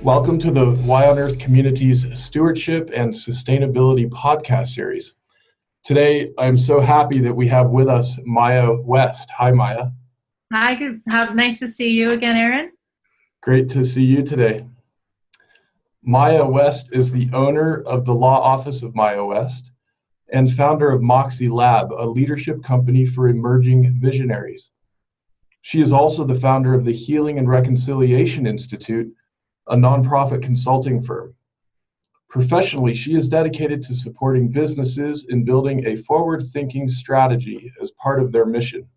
Welcome to the Y on Earth Community's Stewardship and Sustainability podcast series. Today, I'm so happy that we have with us Maija West. Hi, Maija. Hi, good. Nice to see you again, Aaron. Great to see you today. Maija West is the owner of the law office of Maija West and founder of Moxie Lab, a leadership company for emerging visionaries. She is also the founder of the Healing and Reconciliation Institute, a nonprofit consulting firm. Professionally, she is dedicated to supporting businesses in building a forward-thinking strategy as part of their mission.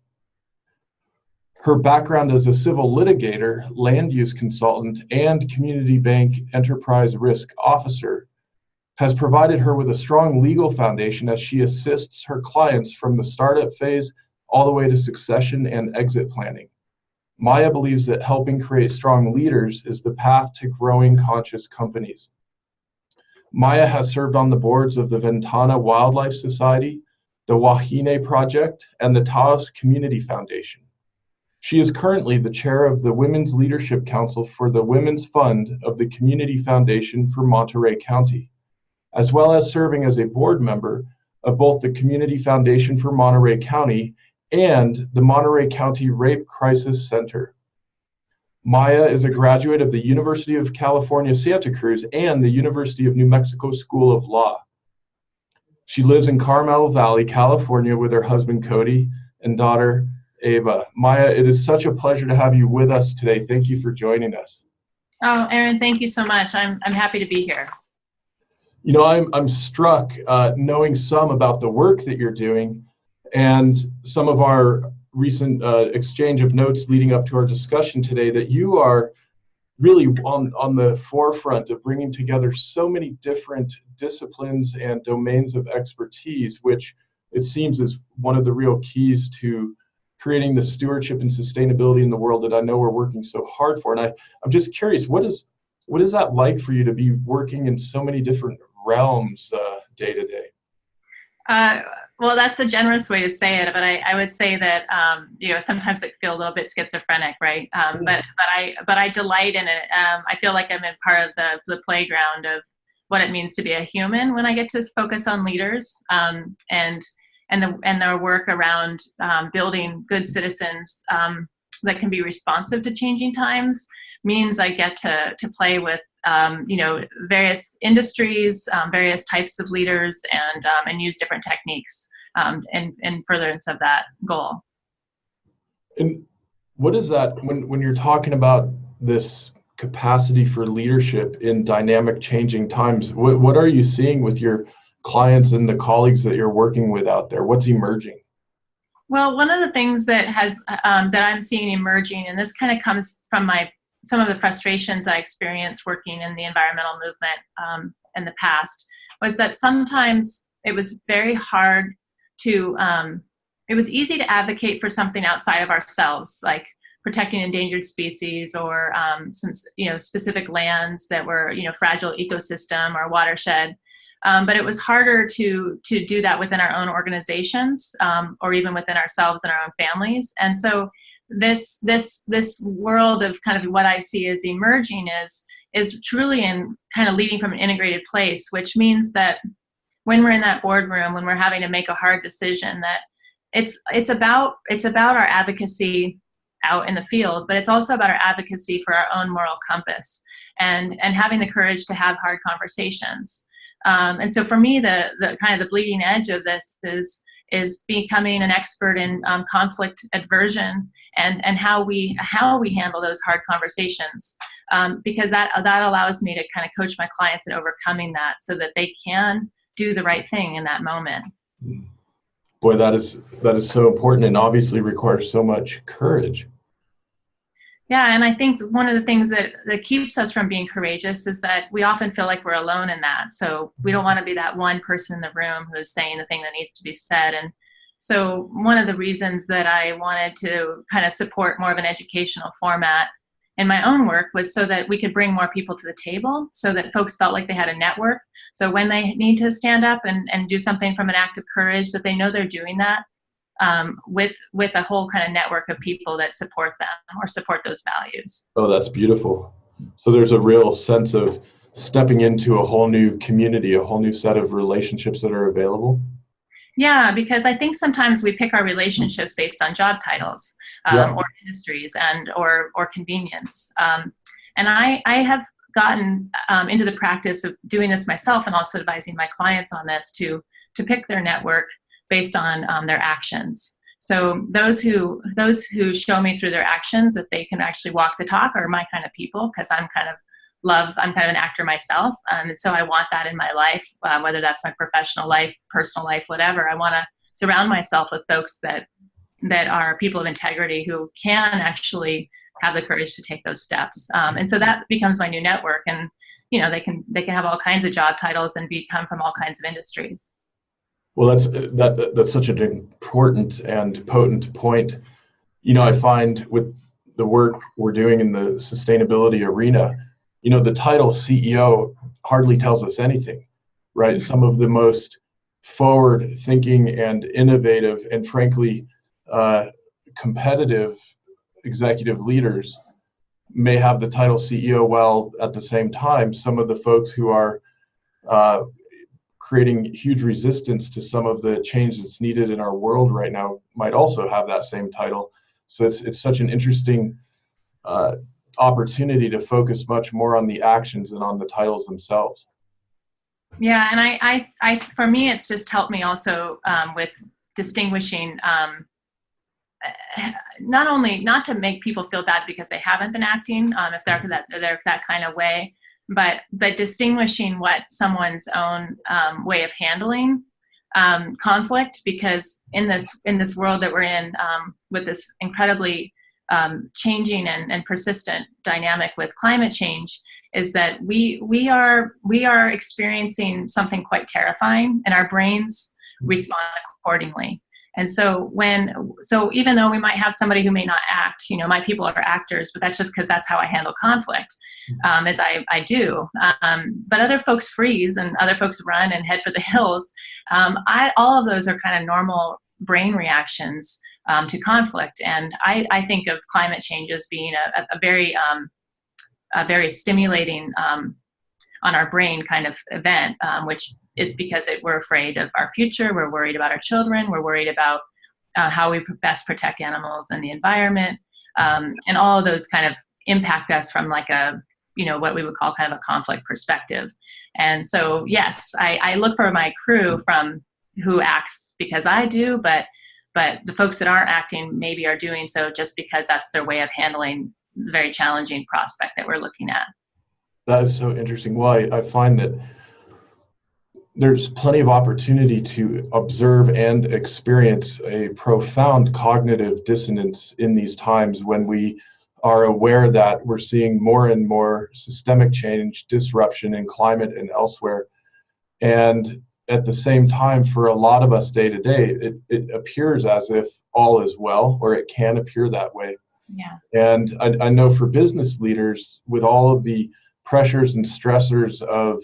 Her background as a civil litigator, land use consultant, and community bank enterprise risk officer has provided her with a strong legal foundation as she assists her clients from the startup phase all the way to succession and exit planning. Maija believes that helping create strong leaders is the path to growing conscious companies. Maija has served on the boards of the Ventana Wildlife Society, the Wahine Project, and the Taos Community Foundation. She is currently the chair of the Women's Leadership Council for the Women's Fund of the Community Foundation for Monterey County, as well as serving as a board member of both the Community Foundation for Monterey County and the Monterey County Rape Crisis Center. Maija is a graduate of the University of California, Santa Cruz and the University of New Mexico School of Law. She lives in Carmel Valley, California with her husband Cody and daughter Ava. Maija, it is such a pleasure to have you with us today. Thank you for joining us. Oh, Aaron, thank you so much. I'm happy to be here. You know, I'm struck knowing some about the work that you're doing and some of our recent exchange of notes leading up to our discussion today, that you are really on the forefront of bringing together so many different disciplines and domains of expertise, which it seems is one of the real keys to creating the stewardship and sustainability in the world that I know we're working so hard for. And I'm just curious, what is that like for you to be working in so many different realms day to day? Well, that's a generous way to say it, but I would say that sometimes I feel a little bit schizophrenic, right? But I delight in it. I feel like I'm in part of the playground of what it means to be a human when I get to focus on leaders and their work around building good citizens that can be responsive to changing times. Means I get to play with various industries, various types of leaders, and use different techniques in furtherance of that goal. And what is that when you're talking about this capacity for leadership in dynamic changing times? What are you seeing with your clients and the colleagues that you're working with out there? What's emerging? Well, one of the things that I'm seeing emerging, and this kind of comes from some of the frustrations I experienced working in the environmental movement in the past, was that sometimes it was very hard to, it was easy to advocate for something outside of ourselves, like protecting endangered species or some specific lands that were fragile ecosystem or watershed. But it was harder to do that within our own organizations or even within ourselves and our own families. And so this world of kind of what I see as emerging is truly in kind of leading from an integrated place, which means that when we're in that boardroom, when we're having to make a hard decision, that it's about our advocacy out in the field, but it's also about our advocacy for our own moral compass and having the courage to have hard conversations. And so for me, the kind of the bleeding edge of this is becoming an expert in conflict aversion and how we handle those hard conversations, because that allows me to kind of coach my clients in overcoming that so that they can do the right thing in that moment. Boy, that is so important and obviously requires so much courage. Yeah, and I think one of the things that keeps us from being courageous is that we often feel like we're alone in that. So we don't want to be that one person in the room who's saying the thing that needs to be said. And so one of the reasons that I wanted to kind of support more of an educational format in my own work was so that we could bring more people to the table, so that folks felt like they had a network. So when they need to stand up and do something from an act of courage, that they know they're doing that with a whole kind of network of people that support them or support those values. Oh, that's beautiful. So there's a real sense of stepping into a whole new community, a whole new set of relationships that are available. Yeah, because I think sometimes we pick our relationships based on job titles, or industries or convenience. And I have gotten into the practice of doing this myself and also advising my clients on this to pick their network based on their actions. So those who show me through their actions that they can actually walk the talk are my kind of people, because I'm kind of an actor myself. And so I want that in my life, whether that's my professional life, personal life, whatever. I want to surround myself with folks that are people of integrity who can actually have the courage to take those steps. And so that becomes my new network. And, you know, they can have all kinds of job titles and come from all kinds of industries. Well, that's such an important and potent point. You know, I find with the work we're doing in the sustainability arena, you know, the title CEO hardly tells us anything, right? Some of the most forward thinking and innovative and frankly competitive executive leaders may have the title CEO, while at the same time, some of the folks who are creating huge resistance to some of the change that's needed in our world right now might also have that same title. So it's such an interesting opportunity to focus much more on the actions than on the titles themselves. Yeah, and I for me, it's just helped me also with distinguishing, not to make people feel bad because they haven't been acting, if they're that kind of way, but distinguishing what someone's own way of handling conflict, because in this world that we're in, with this incredibly changing and persistent dynamic with climate change, is that we are experiencing something quite terrifying, and our brains respond accordingly. And so even though we might have somebody who may not act, you know, my people are actors, but that's just because that's how I handle conflict, as I do. But other folks freeze and other folks run and head for the hills. All of those are kind of normal brain reactions to conflict. And I think of climate change as being a very stimulating on our brain kind of event, which is because we're afraid of our future, we're worried about our children, we're worried about how we best protect animals and the environment, and all of those kind of impact us from like what we would call kind of a conflict perspective. And so, yes, I look for my crew from who acts because I do, but the folks that aren't acting maybe are doing so just because that's their way of handling the very challenging prospect that we're looking at. That is so interesting. Well, I find that there's plenty of opportunity to observe and experience a profound cognitive dissonance in these times when we are aware that we're seeing more and more systemic change, disruption in climate and elsewhere. And at the same time, for a lot of us day to day, it appears as if all is well, or it can appear that way. Yeah. And I know for business leaders, with all of the pressures and stressors of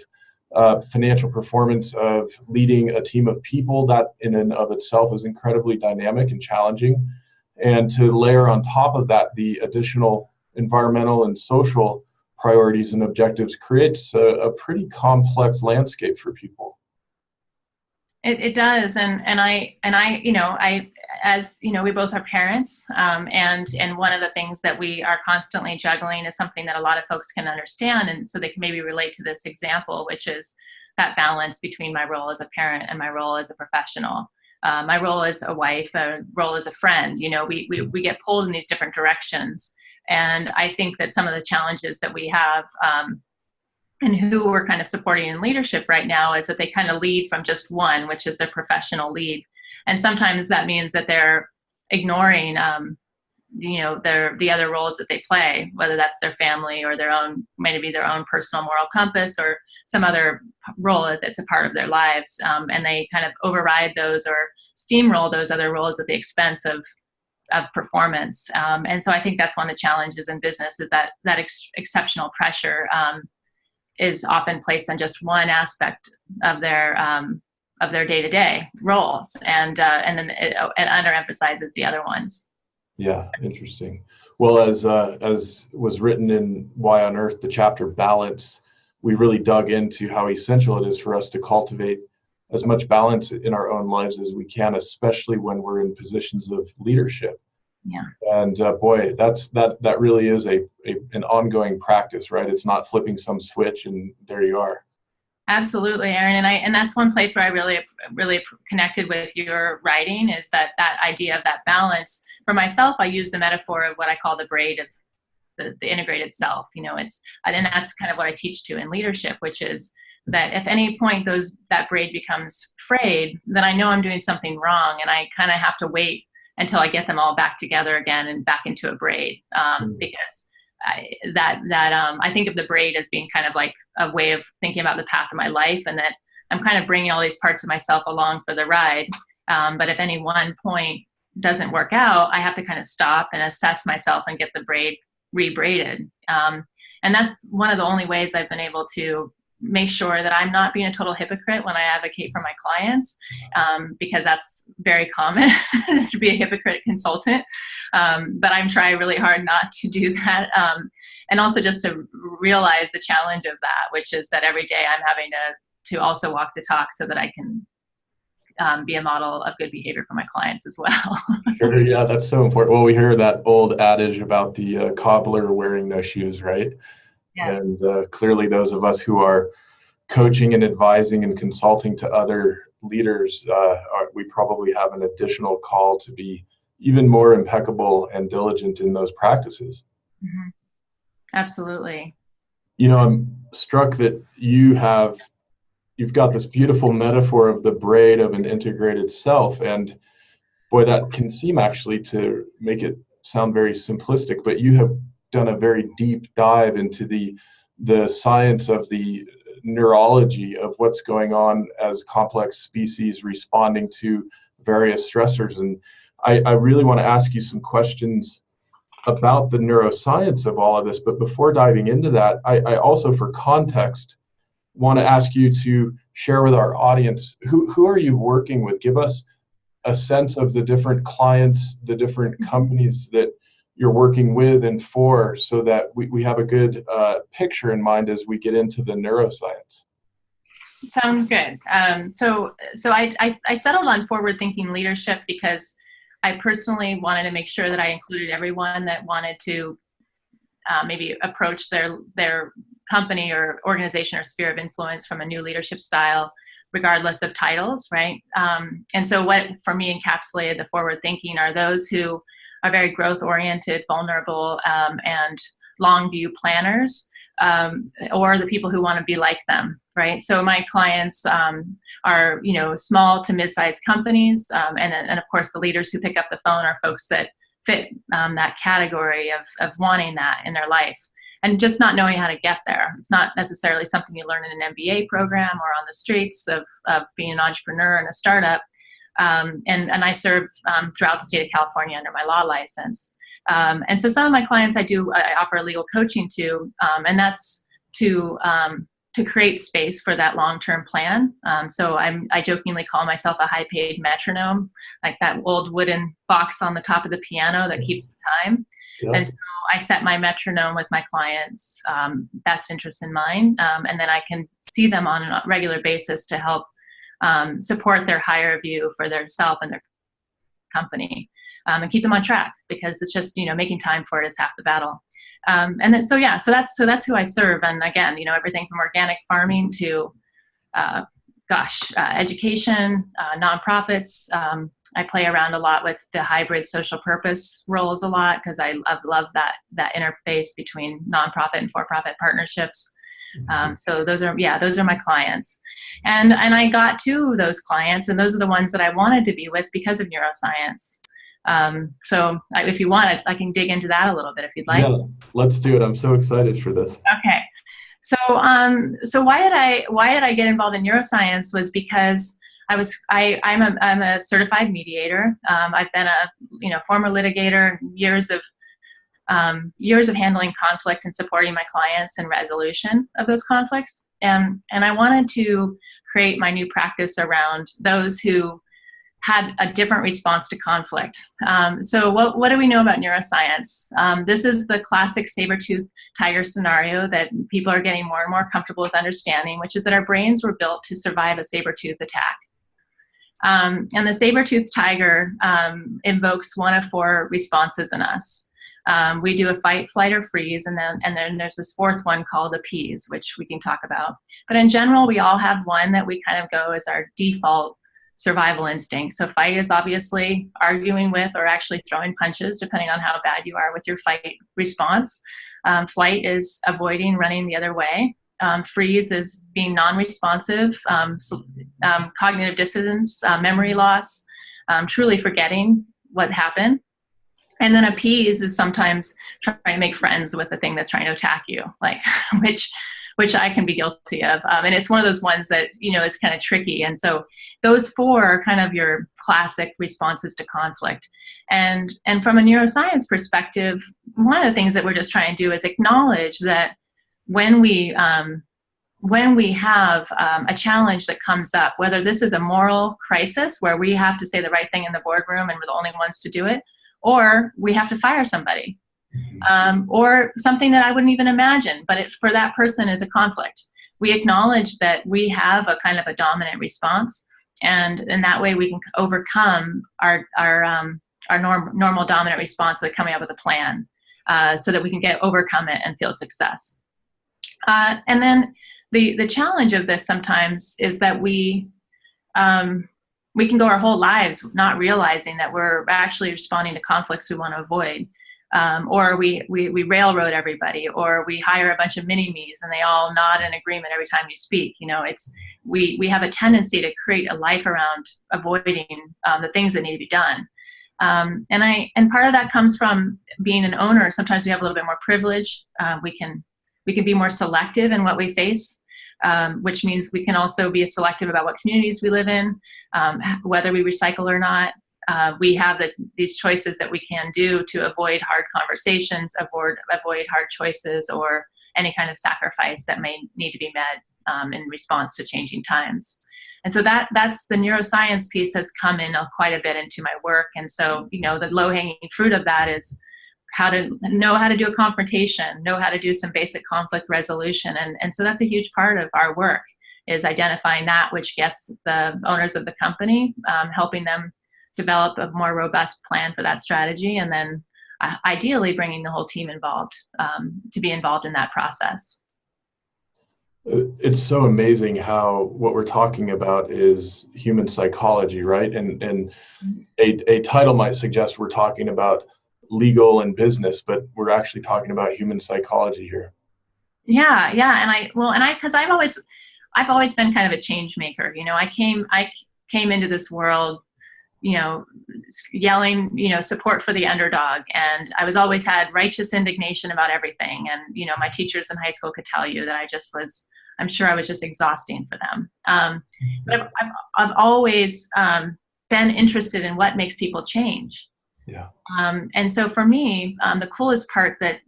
financial performance, of leading a team of people, that in and of itself is incredibly dynamic and challenging. And to layer on top of that the additional environmental and social priorities and objectives creates a pretty complex landscape for people. It does, and I as you know, we both are parents, and one of the things that we are constantly juggling is something that a lot of folks can understand, and so they can maybe relate to this example, which is that balance between my role as a parent and my role as a professional, my role as a wife, a role as a friend. You know, we get pulled in these different directions, and I think that some of the challenges that we have, and who we're kind of supporting in leadership right now, is that they kind of lead from just one, which is their professional lead. And sometimes that means that they're ignoring, the other roles that they play, whether that's their family or maybe their own personal moral compass or some other role that's a part of their lives. And they kind of override those or steamroll those other roles at the expense of performance. And so I think that's one of the challenges in business, is that exceptional pressure is often placed on just one aspect of their day-to-day roles, and then it underemphasizes the other ones. Yeah, interesting. Well, as was written in Why on Earth, the chapter Balance, we really dug into how essential it is for us to cultivate as much balance in our own lives as we can, especially when we're in positions of leadership. Yeah. And boy, that really is an ongoing practice, right? It's not flipping some switch and there you are. Absolutely, Aaron, and that's one place where I really connected with your writing, is that idea of that balance. For myself, I use the metaphor of what I call the braid of the integrated self. And that's kind of what I teach to in leadership, which is that if any point that braid becomes frayed, then I know I'm doing something wrong, and I kind of have to wait until I get them all back together again and back into a braid, because I think of the braid as being kind of like a way of thinking about the path of my life, and that I'm kind of bringing all these parts of myself along for the ride. But if any one point doesn't work out, I have to kind of stop and assess myself and get the braid rebraided. And that's one of the only ways I've been able to make sure that I'm not being a total hypocrite when I advocate for my clients, because that's very common is to be a hypocrite consultant. But I'm trying really hard not to do that. And also just to realize the challenge of that, which is that every day I'm having to also walk the talk so that I can be a model of good behavior for my clients as well. Sure, yeah, that's so important. Well, we hear that old adage about the cobbler wearing no shoes, right? Yes. And clearly those of us who are coaching and advising and consulting to other leaders, we probably have an additional call to be even more impeccable and diligent in those practices. Mm-hmm. Absolutely. I'm struck that you've got this beautiful metaphor of the braid of an integrated self. And boy, that can seem actually to make it sound very simplistic, but you have done a very deep dive into the science of the neurology of what's going on as complex species responding to various stressors. And I really want to ask you some questions about the neuroscience of all of this. But before diving into that, I also, for context, want to ask you to share with our audience, who are you working with? Give us a sense of the different clients, the different companies that you're working with and for, so that we have a good picture in mind as we get into the neuroscience. Sounds good. So I settled on forward-thinking leadership because I personally wanted to make sure that I included everyone that wanted to maybe approach their company or organization or sphere of influence from a new leadership style, regardless of titles, right? And so what for me encapsulated the forward thinking are those who are very growth oriented, vulnerable, and long view planners, or the people who want to be like them, right? So my clients are, small to mid-sized companies, and of course the leaders who pick up the phone are folks that fit that category of wanting that in their life and just not knowing how to get there. It's not necessarily something you learn in an MBA program or on the streets of being an entrepreneur in a startup. And I serve throughout the state of California under my law license. And so some of my clients I offer legal coaching to, and that's to create space for that long-term plan. So I jokingly call myself a high-paid metronome, like that old wooden box on the top of the piano that keeps the time. Yeah. And so I set my metronome with my clients' best interests in mind, and then I can see them on a regular basis to help support their higher view for their self and their company, and keep them on track, because it's just, making time for it is half the battle. And then, so that's who I serve. And again, everything from organic farming to, education, nonprofits. I play around a lot with the hybrid social purpose roles a lot, because I love that interface between nonprofit and for-profit partnerships. So those are my clients. And I got to those clients, and those are the ones that I wanted to be with because of neuroscience. So if you want, I can dig into that a little bit if you'd like. Yeah, let's do it. I'm so excited for this. Okay. So why did I get involved in neuroscience was because I'm a certified mediator. I've been a former litigator, years of handling conflict and supporting my clients in resolution of those conflicts. And I wanted to create my new practice around those who had a different response to conflict. So what do we know about neuroscience? This is the classic saber-toothed tiger scenario that people are getting more and more comfortable with understanding, which is that our brains were built to survive a saber-tooth attack. And the saber-toothed tiger invokes one of four responses in us. We do a fight, flight, or freeze, and then there's this fourth one called appease, which we can talk about. But in general, we all have one that we kind of go as our default survival instinct. So fight is obviously arguing with or actually throwing punches, depending on how bad you are with your fight response. Flight is avoiding, running the other way. Freeze is being non-responsive, cognitive dissonance, memory loss, truly forgetting what happened. And then appease is sometimes trying to make friends with the thing that's trying to attack you, like which I can be guilty of. And it's one of those ones that, is kind of tricky. And so those four are kind of your classic responses to conflict. And from a neuroscience perspective, one of the things that we're just trying to do is acknowledge that when we have a challenge that comes up, whether this is a moral crisis where we have to say the right thing in the boardroom and we're the only ones to do it, or we have to fire somebody, or something that I wouldn't even imagine, but for that person is a conflict. We acknowledge that we have a kind of a dominant response, and in that way we can overcome our normal dominant response by coming up with a plan, so that we can overcome it and feel success. And then the challenge of this sometimes is that we can go our whole lives not realizing that we're actually responding to conflicts we want to avoid. Or we railroad everybody, or we hire a bunch of mini-me's and they all nod in agreement every time you speak. We have a tendency to create a life around avoiding the things that need to be done. And part of that comes from being an owner. Sometimes we have a little bit more privilege. We can be more selective in what we face, which means we can also be selective about what communities we live in, whether we recycle or not. We have these choices that we can do to avoid hard conversations, avoid hard choices, or any kind of sacrifice that may need to be met in response to changing times. And so that's the neuroscience piece has come in quite a bit into my work. And so, the low-hanging fruit of that is how to do a confrontation, know how to do some basic conflict resolution. And so that's a huge part of our work, is identifying that which gets the owners of the company, helping them develop a more robust plan for that strategy, and then ideally bringing the whole team involved, to be involved in that process. It's so amazing how what we're talking about is human psychology, right? And a title might suggest we're talking about legal and business, but we're actually talking about human psychology here. Yeah. Because I've always been kind of a change maker. I came into this world, yelling, support for the underdog. And I always had righteous indignation about everything. And, my teachers in high school could tell you that I'm sure I was just exhausting for them. But I've always been interested in what makes people change. Yeah. And so for me, the coolest part that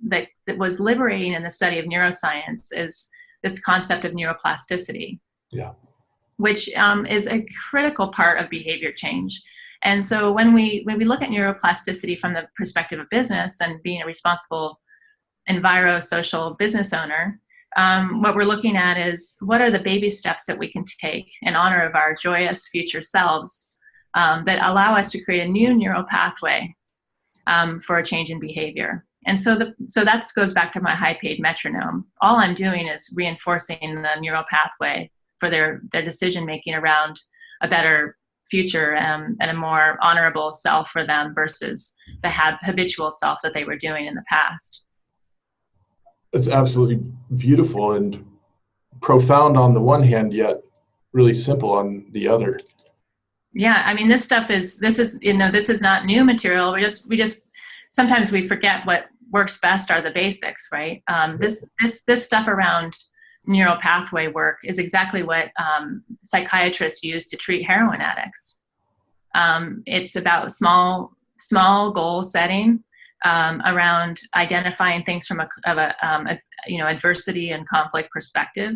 was liberating in the study of neuroscience is this concept of neuroplasticity. Yeah. Which is a critical part of behavior change. And so when we look at neuroplasticity from the perspective of business and being a responsible enviro-social business owner, what we're looking at is what are the baby steps that we can take in honor of our joyous future selves that allow us to create a new neural pathway for a change in behavior. And so that goes back to my high-paid metronome. All I'm doing is reinforcing the neural pathway for their decision-making around a better future and a more honorable self for them versus the habitual self that they were doing in the past. It's absolutely beautiful and profound on the one hand, yet really simple on the other. Yeah, this is not new material. We just sometimes we forget what works best are the basics, right? This stuff around neural pathway work is exactly what psychiatrists use to treat heroin addicts. It's about small goal setting around identifying things from a adversity and conflict perspective,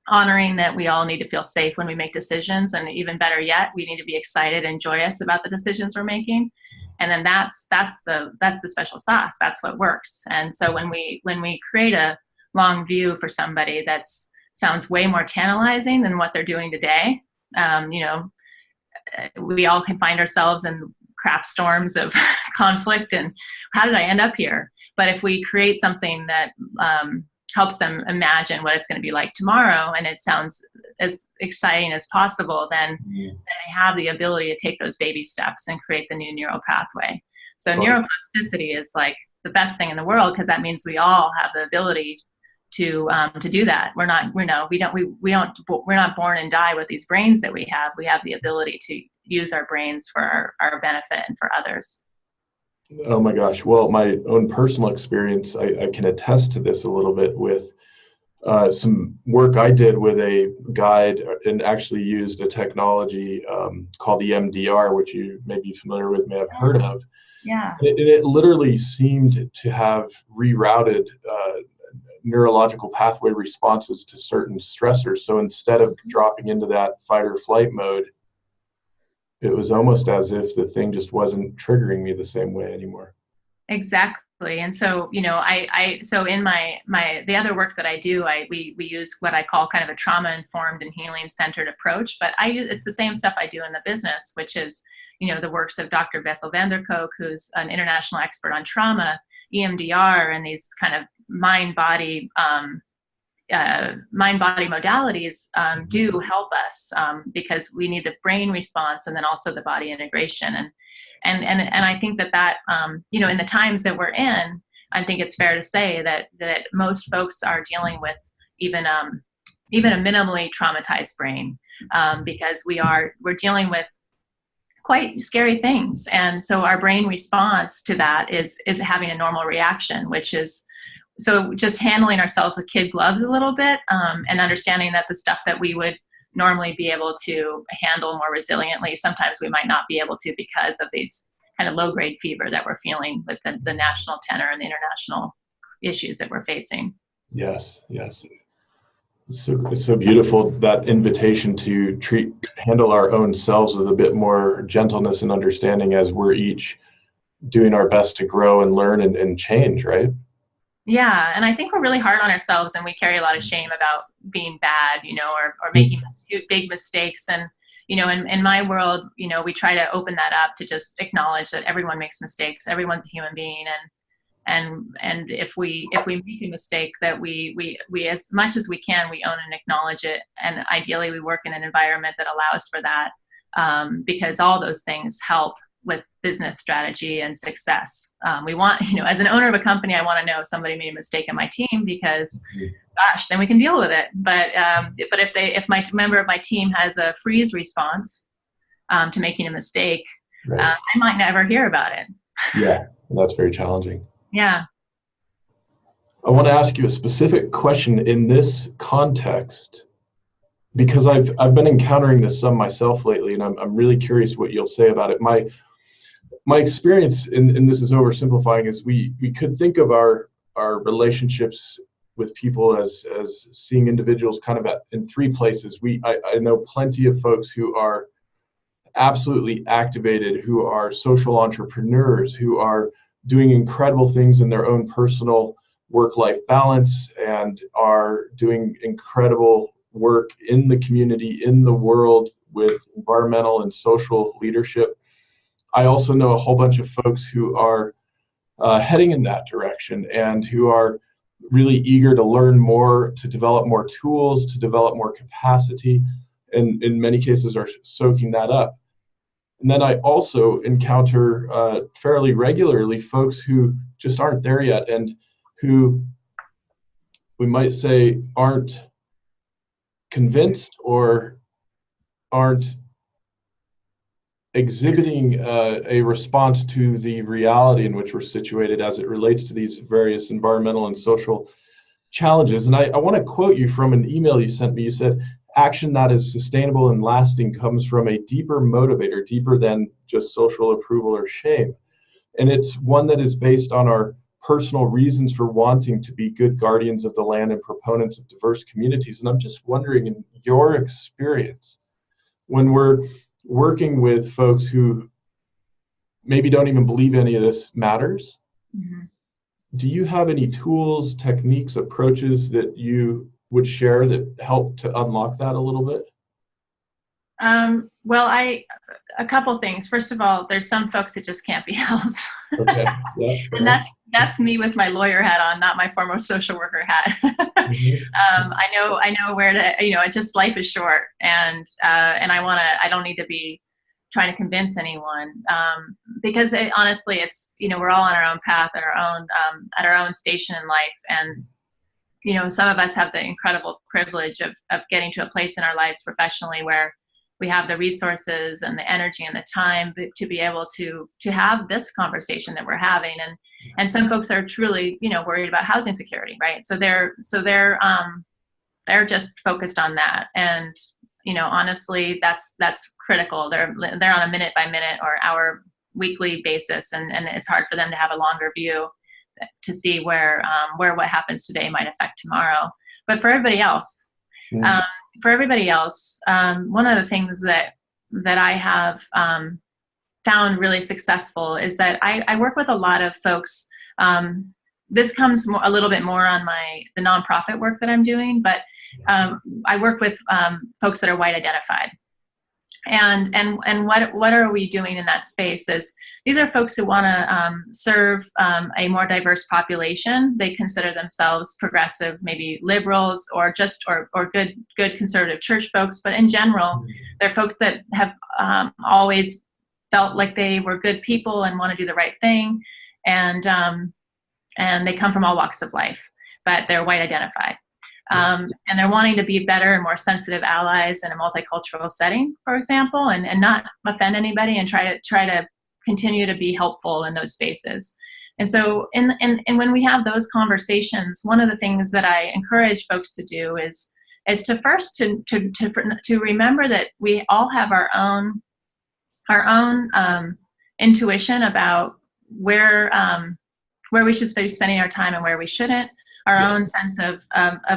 honoring that we all need to feel safe when we make decisions, and even better yet, we need to be excited and joyous about the decisions we're making. And then that's the special sauce. That's what works. And so when we create a long view for somebody that sounds way more tantalizing than what they're doing today, we all can find ourselves in crap storms of conflict and how did I end up here? But if we create something that helps them imagine what it's going to be like tomorrow, and it sounds as exciting as possible, then they have the ability to take those baby steps and create the new neural pathway. So neuroplasticity is like the best thing in the world, because that means we all have the ability to do that. We're not born and die with these brains that we have. We have the ability to use our brains for our benefit and for others. Oh my gosh. Well, my own personal experience, I can attest to this a little bit with some work I did with a guide, and actually used a technology called EMDR, which you may be familiar with, may have heard of. Yeah. It literally seemed to have rerouted neurological pathway responses to certain stressors. So instead of dropping into that fight or flight mode, it was almost as if the thing just wasn't triggering me the same way anymore. Exactly. And so, so in the other work that I do, we use what I call kind of a trauma-informed and healing-centered approach, but it's the same stuff I do in the business, which is, the works of Dr. Bessel van der Kolk, who's an international expert on trauma, EMDR, and these kind of mind-body modalities do help us because we need the brain response and then also the body integration. And I think that in the times that we're in, I think it's fair to say that most folks are dealing with even a minimally traumatized brain because we're dealing with quite scary things. And so our brain response to that is having a normal reaction, which is so just handling ourselves with kid gloves a little bit and understanding that the stuff that we would normally be able to handle more resiliently, sometimes we might not be able to because of these kind of low-grade fever that we're feeling with the national tenor and the international issues that we're facing. Yes. It's so beautiful, that invitation to handle our own selves with a bit more gentleness and understanding as we're each doing our best to grow and learn and change, right? Yeah, and I think we're really hard on ourselves, and we carry a lot of shame about being bad, or making big mistakes. And in my world, we try to open that up to just acknowledge that everyone makes mistakes. Everyone's a human being, and if we make a mistake, that we as much as we can, we own and acknowledge it. And ideally, we work in an environment that allows for that, because all those things help with business strategy and success. We want, as an owner of a company, I want to know if somebody made a mistake in my team, because gosh, then we can deal with it. But if my member of my team has a freeze response to making a mistake, right, I might never hear about it. Yeah, that's very challenging. Yeah. I want to ask you a specific question in this context, because I've been encountering this some myself lately, and I'm really curious what you'll say about it. My experience, and this is oversimplifying, is we could think of our relationships with people as seeing individuals kind of in three places. I know plenty of folks who are absolutely activated, who are social entrepreneurs, who are doing incredible things in their own personal work-life balance and are doing incredible work in the community, in the world, with environmental and social leadership. I also know a whole bunch of folks who are heading in that direction and who are really eager to learn more, to develop more tools, to develop more capacity, and in many cases are soaking that up. And then I also encounter fairly regularly folks who just aren't there yet, and who we might say aren't convinced or aren't exhibiting a response to the reality in which we're situated as it relates to these various environmental and social challenges. And I want to quote you from an email you sent me. You said, "Action that is sustainable and lasting comes from a deeper motivator, deeper than just social approval or shame. And it's one that is based on our personal reasons for wanting to be good guardians of the land and proponents of diverse communities. And I'm just wondering, in your experience, when we're working with folks who maybe don't even believe any of this matters, do you have any tools, techniques, approaches that you would share that help to unlock that a little bit? Well, a couple things. First of all, there's some folks that just can't be helped. Okay. Yeah, and that's me with my lawyer hat on, not my former social worker hat. I know where to, just life is short, and I don't need to be trying to convince anyone, because honestly, it's, we're all on our own path at our own station in life. And, some of us have the incredible privilege of getting to a place in our lives professionally where we have the resources and the energy and the time to be able to have this conversation that we're having. And some folks are truly, worried about housing security, right? So they're just focused on that. And, honestly, that's critical. They're on a minute by minute or hour weekly basis. And it's hard for them to have a longer view to see where what happens today might affect tomorrow. But for everybody else, one of the things that I have found really successful is that I work with a lot of folks. This comes a little bit more on the nonprofit work that I'm doing, but I work with folks that are white identified. And what are we doing in that space is these are folks who want to serve a more diverse population. They consider themselves progressive, maybe liberals, or good conservative church folks. But in general, they're folks that have always felt like they were good people and want to do the right thing, and they come from all walks of life, but they're white identified. And they're wanting to be better and more sensitive allies in a multicultural setting, for example, and not offend anybody, and try to continue to be helpful in those spaces. And so, and when we have those conversations, one of the things that I encourage folks to do is to first to remember that we all have our own intuition about where we should be spending our time and where we shouldn't. Our own sense of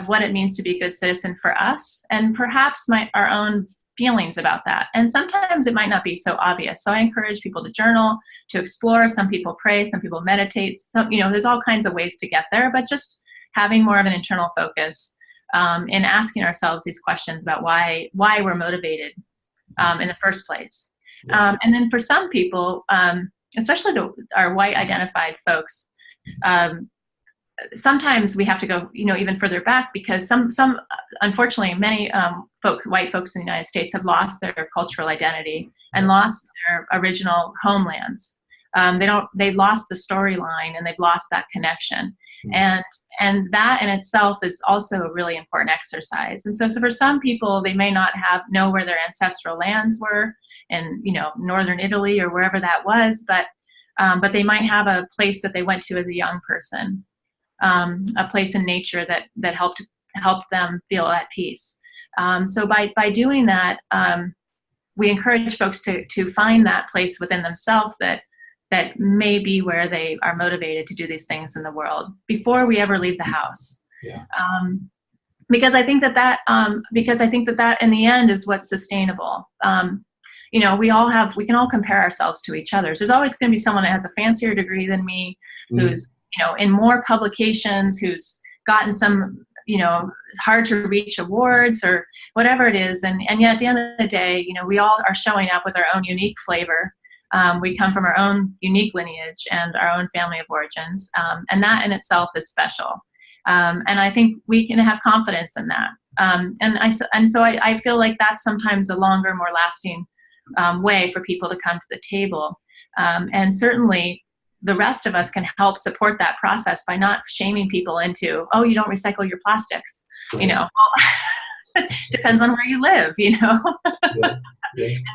what it means to be a good citizen for us, and perhaps our own feelings about that. And sometimes it might not be so obvious. So I encourage people to journal, to explore. Some people pray, some people meditate. So, there's all kinds of ways to get there, but just having more of an internal focus in asking ourselves these questions about why we're motivated in the first place. And then for some people, especially our white identified folks, sometimes we have to go, even further back, because some unfortunately, many white folks in the United States have lost their cultural identity and lost their original homelands. They lost the storyline, and they've lost that connection. And that in itself is also a really important exercise. And so for some people, they may not know where their ancestral lands were in, northern Italy or wherever that was, but they might have a place that they went to as a young person. A place in nature that helped them feel at peace. So by doing that, we encourage folks to find that place within themselves that may be where they are motivated to do these things in the world before we ever leave the house. Yeah. Because I think that in the end is what's sustainable. We can all compare ourselves to each other. There's always going to be someone that has a fancier degree than me, who's in more publications, who's gotten some, hard to reach awards or whatever it is. And yet at the end of the day, we all are showing up with our own unique flavor. We come from our own unique lineage and our own family of origins. And that in itself is special. And I think we can have confidence in that. And so I feel like that's sometimes a longer, more lasting way for people to come to the table. And certainly, the rest of us can help support that process by not shaming people into, oh, you don't recycle your plastics, depends on where you live, Yeah. And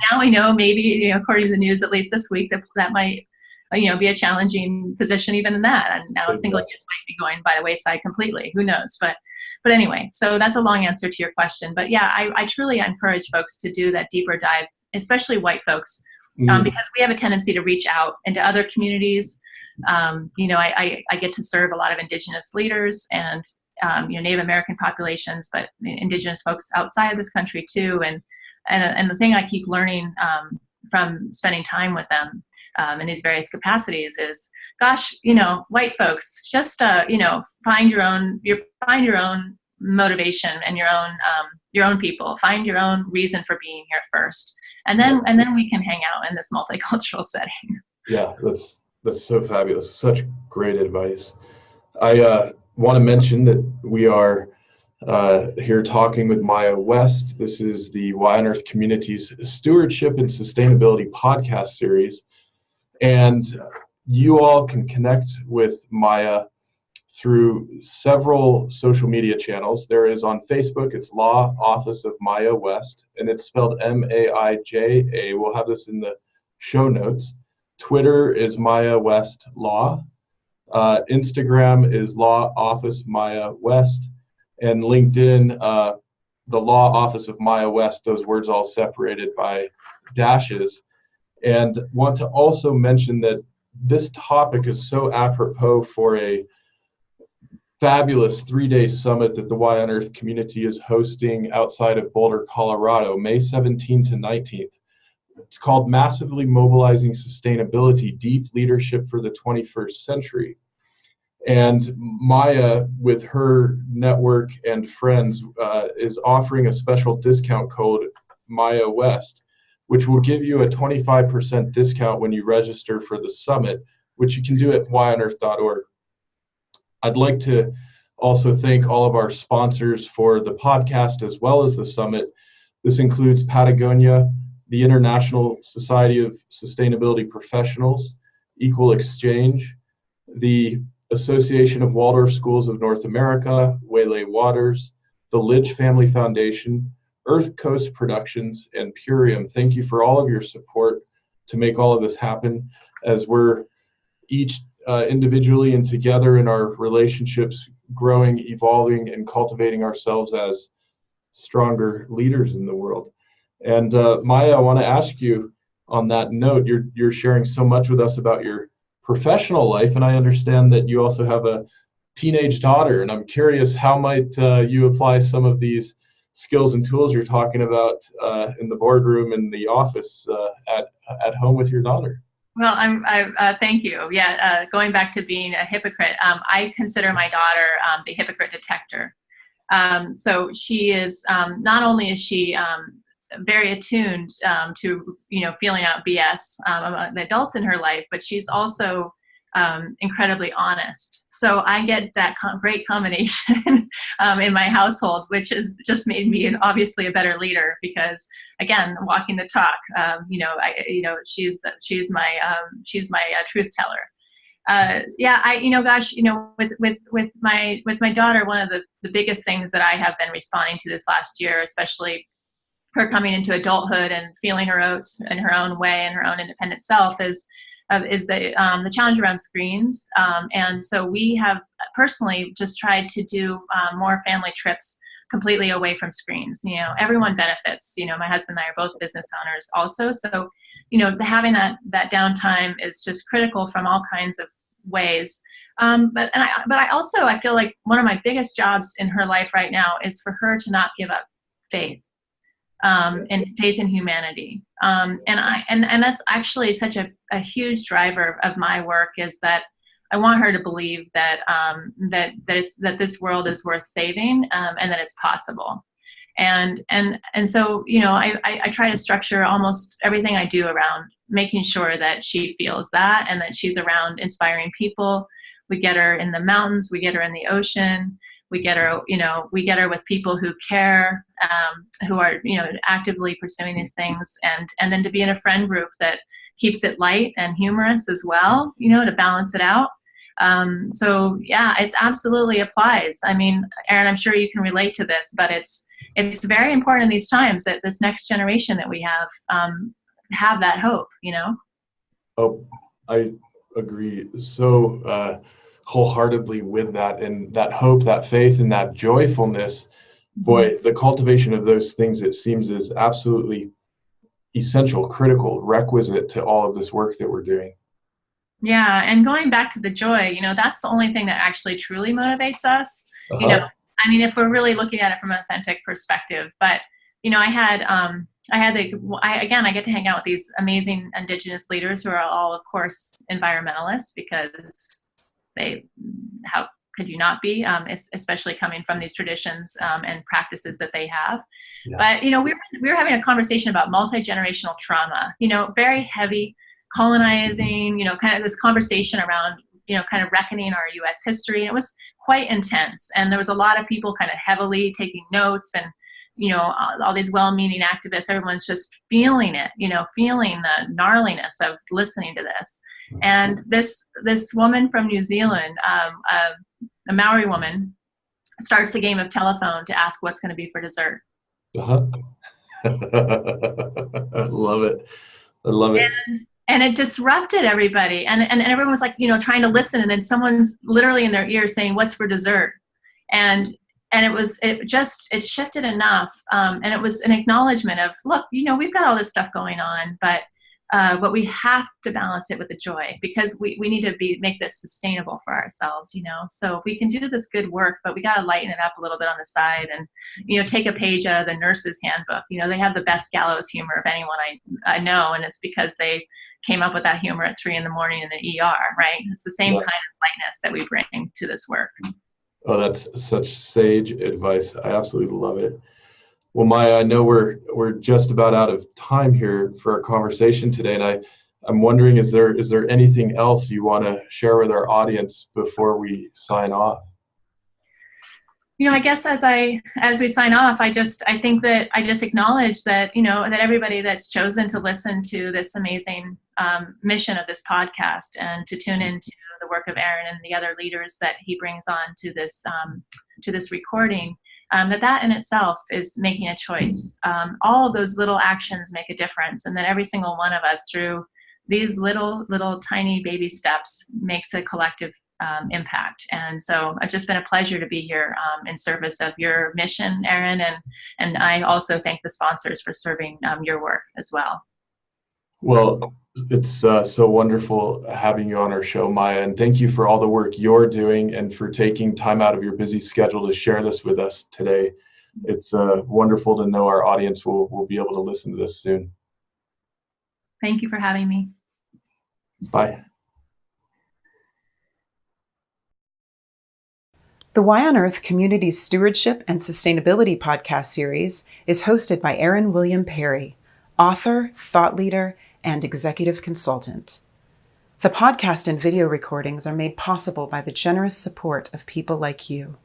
now we know maybe, according to the news, at least this week, that might, be a challenging position even in that. And now single use might be going by the wayside completely. Who knows? But anyway, so that's a long answer to your question. But yeah, I truly encourage folks to do that deeper dive, especially white folks, because we have a tendency to reach out into other communities I get to serve a lot of Indigenous leaders and Native American populations, but Indigenous folks outside of this country too. And the thing I keep learning from spending time with them in these various capacities is, gosh, white folks, just find your own motivation and your own people. Find your own reason for being here first, and then we can hang out in this multicultural setting. Yeah, that's so fabulous. Such great advice. I want to mention that we are here talking with Maija West. This is the Y on Earth Community's Stewardship and Sustainability podcast series. And you all can connect with Maija through several social media channels. There is on Facebook, it's Law Office of Maija West, and it's spelled M-A-I-J-A. We'll have this in the show notes. Twitter is Maija West Law. Instagram is Law Office Maija West. And LinkedIn, the Law Office of Maija West, those words all separated by dashes. And want to also mention that this topic is so apropos for a fabulous 3-day summit that the Y on Earth community is hosting outside of Boulder, Colorado, May 17th to 19th. It's called Massively Mobilizing Sustainability, Deep Leadership for the 21st Century. And Maija, with her network and friends, is offering a special discount code, Maija West, which will give you a 25% discount when you register for the summit, which you can do at yonearth.org. I'd like to also thank all of our sponsors for the podcast as well as the summit. This includes Patagonia, the International Society of Sustainability Professionals, Equal Exchange, the Association of Waldorf Schools of North America, Waylay Waters, the Lidge Family Foundation, Earth Coast Productions, and Purium. Thank you for all of your support to make all of this happen as we're each individually and together in our relationships growing, evolving, and cultivating ourselves as stronger leaders in the world. And Maija, I want to ask you on that note, you're sharing so much with us about your professional life, and I understand that you also have a teenage daughter, and I'm curious, how might you apply some of these skills and tools you're talking about in the boardroom, in the office, at home with your daughter? Well, thank you. Yeah, going back to being a hypocrite, I consider my daughter the hypocrite detector. So she is, not only is she very attuned to feeling out BS among the adults in her life, but she's also incredibly honest. So I get that great combination in my household, which has just made me obviously a better leader because, again, walking the talk. She's my truth teller. With my daughter, one of the biggest things that I have been responding to this last year, especially her coming into adulthood and feeling her oats in her own way and her own independent self, is the challenge around screens. And so we have personally just tried to do more family trips completely away from screens. Everyone benefits. My husband and I are both business owners also. So, having that downtime is just critical from all kinds of ways. But I feel like one of my biggest jobs in her life right now is for her to not give up faith. And faith in humanity. And that's actually such a huge driver of my work, is that I want her to believe that that this world is worth saving, and that it's possible. And so I try to structure almost everything I do around making sure that she feels that, and that she's around inspiring people. We get her in the mountains, we get her in the ocean. We get her with people who care, who are, actively pursuing these things, and then to be in a friend group that keeps it light and humorous as well, to balance it out. So yeah, it absolutely applies. I mean, Aaron, I'm sure you can relate to this, but it's very important in these times that this next generation that we have that hope, Oh, I agree. So, wholeheartedly with that, and that hope, that faith, and that joyfulness. Boy, the cultivation of those things, it seems, is absolutely essential, critical, requisite to all of this work that we're doing. Yeah, and going back to the joy, that's the only thing that actually truly motivates us. You know, Uh-huh. I mean, if we're really looking at it from an authentic perspective. But I get to hang out with these amazing Indigenous leaders who are all, of course, environmentalists, because how could you not be, especially coming from these traditions and practices that they have. Yeah. But we were having a conversation about multi-generational trauma. Very heavy colonizing. Kind of this conversation around kind of reckoning our U.S. history. And it was quite intense, and there was a lot of people kind of heavily taking notes, and all these well-meaning activists. Everyone's just feeling it. Feeling the gnarliness of listening to this. And this woman from New Zealand, a Maori woman, starts a game of telephone to ask what's going to be for dessert. Uh-huh. I love it. I love it. And it disrupted everybody, and everyone was like, trying to listen, and then someone's literally in their ear saying, "What's for dessert?" And it shifted enough, and it was an acknowledgement of, look, we've got all this stuff going on, but we have to balance it with the joy, because we need to make this sustainable for ourselves. So we can do this good work, but we got to lighten it up a little bit on the side, and take a page out of the nurse's handbook. They have the best gallows humor of anyone I know, and it's because they came up with that humor at 3 a.m. in the ER, right? It's the same kind of lightness that we bring to this work. Oh, that's such sage advice. I absolutely love it. Well, Maija, I know we're just about out of time here for our conversation today, and I'm wondering, is there anything else you want to share with our audience before we sign off? I guess as we sign off, I think that I just acknowledge that that everybody that's chosen to listen to this amazing mission of this podcast, and to tune into the work of Aaron and the other leaders that he brings on to this recording, that in itself is making a choice. All of those little actions make a difference, and then every single one of us, through these little tiny baby steps, makes a collective impact. And so it's just been a pleasure to be here in service of your mission, Aaron, and I also thank the sponsors for serving your work as well. Well, it's so wonderful having you on our show, Maija, and thank you for all the work you're doing and for taking time out of your busy schedule to share this with us today. It's wonderful to know our audience will be able to listen to this soon. Thank you for having me. Bye. The Y on Earth Community Stewardship and Sustainability podcast series is hosted by Aaron William Perry, author, thought leader, and executive consultant. The podcast and video recordings are made possible by the generous support of people like you.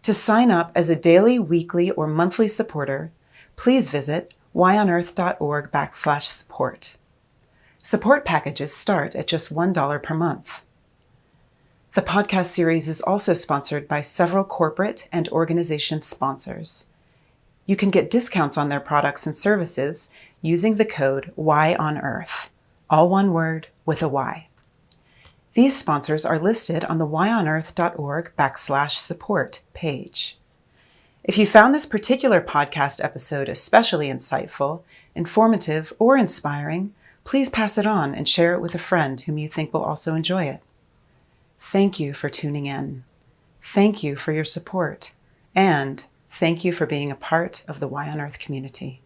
To sign up as a daily, weekly, or monthly supporter, please visit yonearth.org/support. Support packages start at just $1 per month. The podcast series is also sponsored by several corporate and organization sponsors. You can get discounts on their products and services using the code YONEARTH, all one word with a Y. These sponsors are listed on the yonearth.org/support page. If you found this particular podcast episode especially insightful, informative, or inspiring, please pass it on and share it with a friend whom you think will also enjoy it. Thank you for tuning in. Thank you for your support. And thank you for being a part of the Y on Earth community.